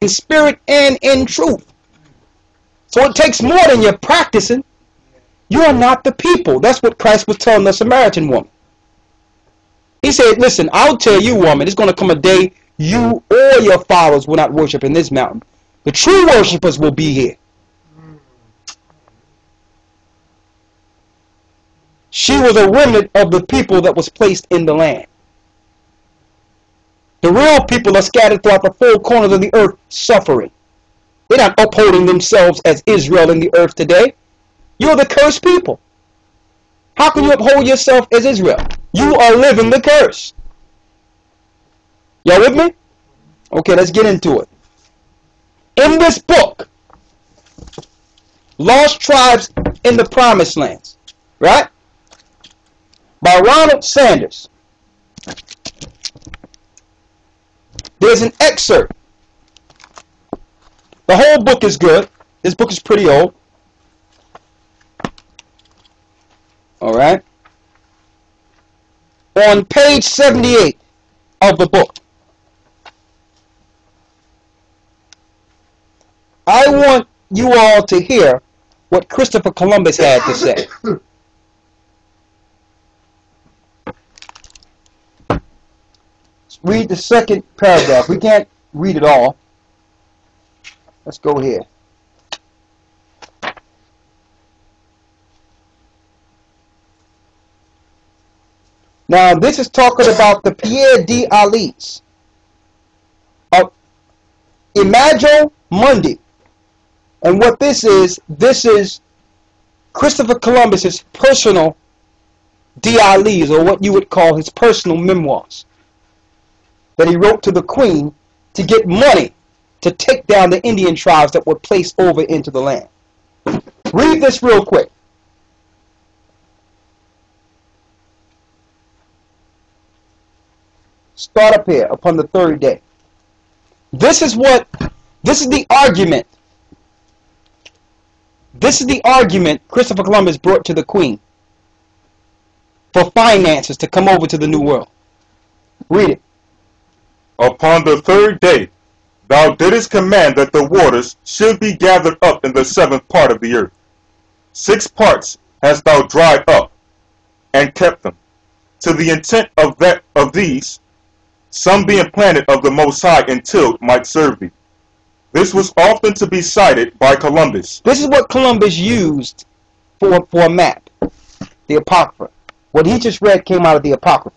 in spirit and in truth. So it takes more than you're practicing. You are not the people. That's what Christ was telling the Samaritan woman. He said, listen, I'll tell you, woman, it's going to come a day you or your followers will not worship in this mountain. The true worshipers will be here. She was a remnant of the people that was placed in the land. The real people are scattered throughout the four corners of the earth, suffering. They're not upholding themselves as Israel in the earth today. You're the cursed people. How can you uphold yourself as Israel? You are living the curse. Y'all with me? Okay, let's get into it. In this book, Lost Tribes in the Promised Lands, right? By Ronald Sanders. There's an excerpt. The whole book is good. This book is pretty old. All right. On page 78 of the book, I want you all to hear what Christopher Columbus had to say. Let's read the second paragraph. We can't read it all. Let's go here. Now, this is talking about the Pierre d'Alis of Imago Mundi. And what this is Christopher Columbus's personal d'Alis, or what you would call his personal memoirs, that he wrote to the Queen to get money to take down the Indian tribes that were placed over into the land. Read this real quick. Start up here, upon the third day. This is the argument. This is the argument Christopher Columbus brought to the Queen for finances to come over to the New World. Read it. Upon the third day, thou didst command that the waters should be gathered up in the seventh part of the earth. 6 parts hast thou dried up, and kept them, to the intent of these, some being planted of the Most High until might serve thee. This was often to be cited by Columbus. This is what Columbus used for a map, the Apocrypha. What he just read came out of the Apocrypha.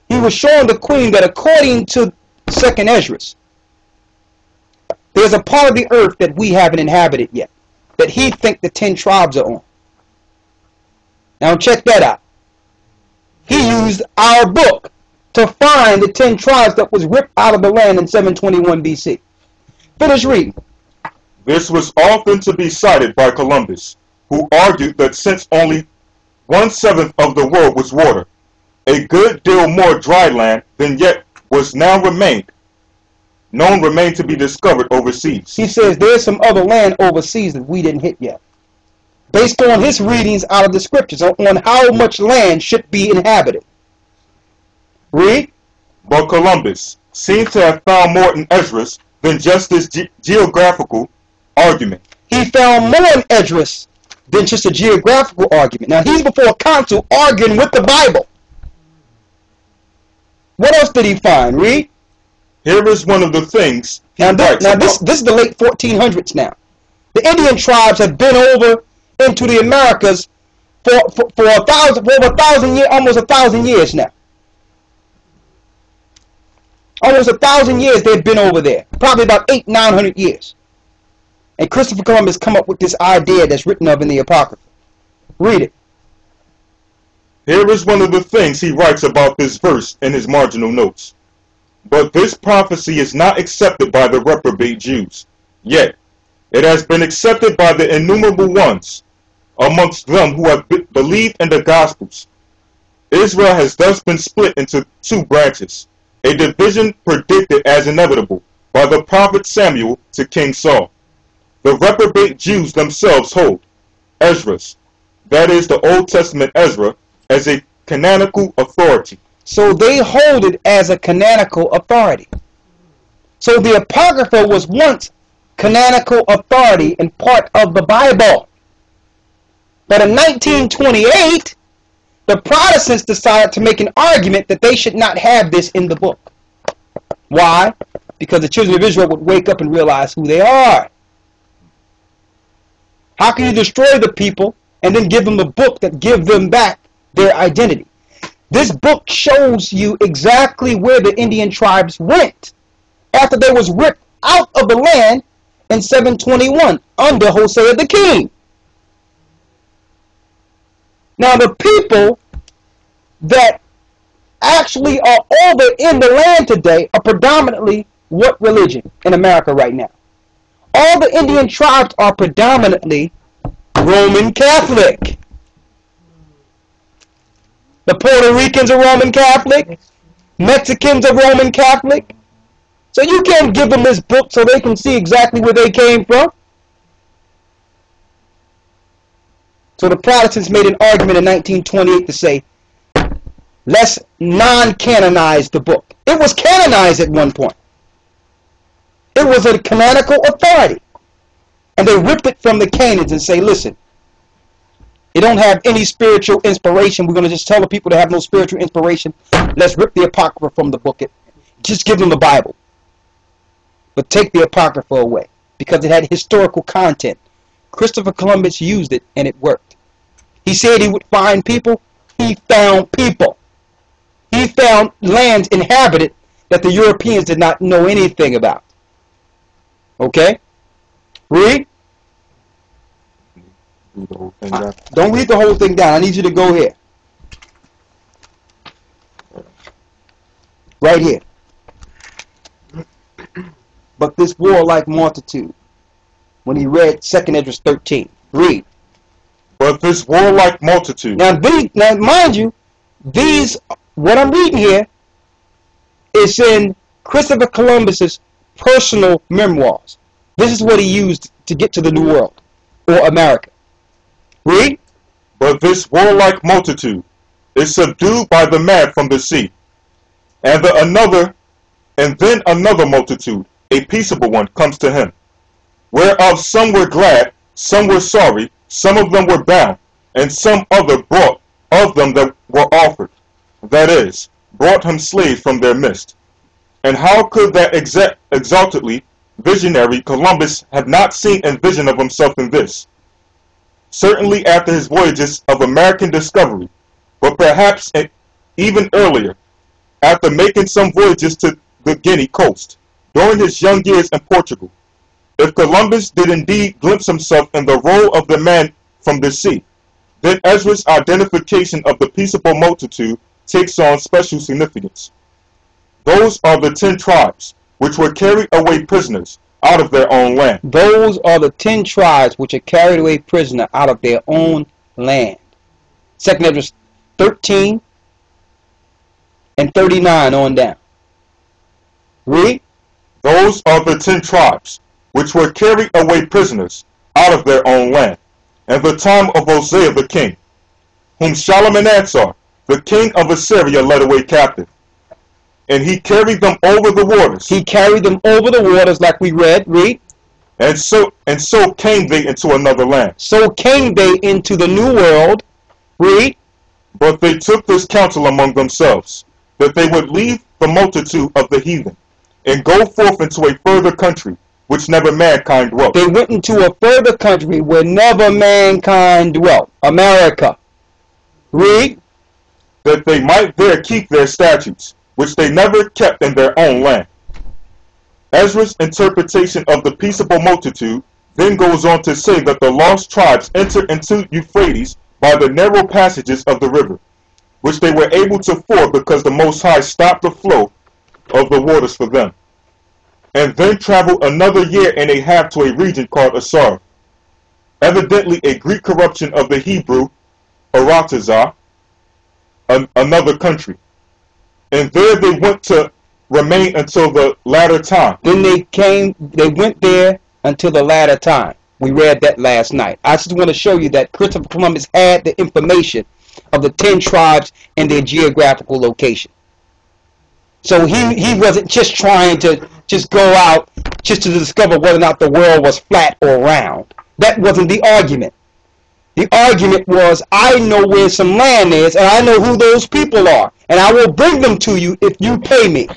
He was showing the Queen that according to 2nd Esdras, there's a part of the earth that we haven't inhabited yet, that he think the 10 tribes are on. Now check that out. He used our book to find the 10 tribes that was ripped out of the land in 721 BC. Finish reading. This was often to be cited by Columbus, who argued that since only 1/7 of the world was water, a good deal more dry land than yet was now remained. None remained to be discovered overseas. He says there's some other land overseas that we didn't hit yet. Based on his readings out of the scriptures on how much land should be inhabited. Read. But Columbus seems to have found more in Esdras than just this geographical argument. He found more in Esdras than just a geographical argument. Now he's before a council arguing with the Bible. What else did he find? Read. Here is one of the things he writes about. This is the late 1400s now. The Indian tribes have been over into the Americas for over 1,000 years, almost 1,000 years now. Almost 1,000 years they've been over there. Probably about 800-900 years. And Christopher Columbus come up with this idea that's written of in the Apocrypha. Read it. Here is one of the things he writes about this verse in his marginal notes. But this prophecy is not accepted by the reprobate Jews. Yet, it has been accepted by the innumerable ones amongst them who have believed in the Gospels. Israel has thus been split into 2 branches, a division predicted as inevitable by the prophet Samuel to King Saul. The reprobate Jews themselves hold Esdras, that is the Old Testament Ezra, as a canonical authority. So they hold it as a canonical authority. So the Apocrypha was once canonical authority and part of the Bible. But in 1928, the Protestants decided to make an argument that they should not have this in the book. Why? Because the children of Israel would wake up and realize who they are. How can you destroy the people and then give them a book that gives them back their identity? This book shows you exactly where the Indian tribes went after they was ripped out of the land in 721 under Hosea the king. Now the people that actually are over in the land today are predominantly what religion in America right now? All the Indian tribes are predominantly Roman Catholic. The Puerto Ricans are Roman Catholic. Mexicans are Roman Catholic. So you can't give them this book so they can see exactly where they came from. So the Protestants made an argument in 1928 to say, let's non-canonize the book. It was canonized at one point. It was a canonical authority. And they ripped it from the canons and say, listen, it don't have any spiritual inspiration. We're going to just tell the people to have no spiritual inspiration. Let's rip the Apocrypha from the book. Just give them the Bible. But take the Apocrypha away because it had historical content. Christopher Columbus used it and it worked. He said he would find people. He found people. He found lands inhabited that the Europeans did not know anything about. Okay? Read. Read the whole thing down. Don't read the whole thing down. I need you to go here. Right here. But this warlike multitude, when he read 2nd Esdras 13. Read. But this warlike multitude. Now mind you, what I'm reading here is in Christopher Columbus's personal memoirs. This is what he used to get to the New World, or America. Read. But this warlike multitude is subdued by the mad from the sea, and then another multitude, a peaceable one, comes to him, whereof some were glad, some were sorry, some of them were bound, and some other brought of them that were offered, that is, brought him slaves from their midst. And how could that exaltedly visionary Columbus have not seen and vision of himself in this? Certainly after his voyages of American discovery, but perhaps even earlier, after making some voyages to the Guinea coast, during his young years in Portugal. If Columbus did indeed glimpse himself in the role of the man from the sea, then Ezra's identification of the peaceable multitude takes on special significance. Those are the 10 tribes which were carried away prisoners out of their own land. Those are the 10 tribes which are carried away prisoner out of their own land. 2nd Esdras 13 and 39 on down. Read. Those are the 10 tribes which were carried away prisoners out of their own land, in the time of Hosea the king, whom Shalmaneser, the king of Assyria, led away captive. And he carried them over the waters. He carried them over the waters like we read. Read. And so came they into another land. So came they into the new world. Read. But they took this counsel among themselves, that they would leave the multitude of the heathen, and go forth into a further country, which never mankind dwelt. They went into a further country where never mankind dwelt. America. Read. That they might there keep their statutes, which they never kept in their own land. Ezra's interpretation of the peaceable multitude then goes on to say that the lost tribes entered into Euphrates by the narrow passages of the river, which they were able to ford because the Most High stopped the flow of the waters for them, and then traveled another year and a half to a region called Asar, evidently a Greek corruption of the Hebrew Aratazah, another country. And there they went to remain until the latter time. Then they went there until the latter time. We read that last night. I just want to show you that Christopher Columbus had the information of the 10 tribes and their geographical location. So he wasn't just trying to just go out just to discover whether or not the world was flat or round. That wasn't the argument. The argument was, I know where some land is, and I know who those people are, and I will bring them to you if you pay me.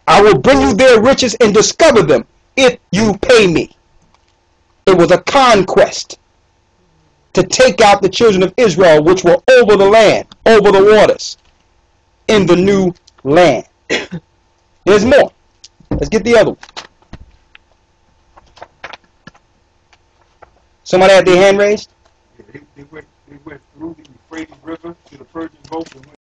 I will bring you their riches and discover them if you pay me. It was a conquest to take out the children of Israel, which were over the land, over the waters, in the new land. There's more. Let's get the other one. Somebody had their hand raised? They went through the Euphrates River to the Persian Gulf and went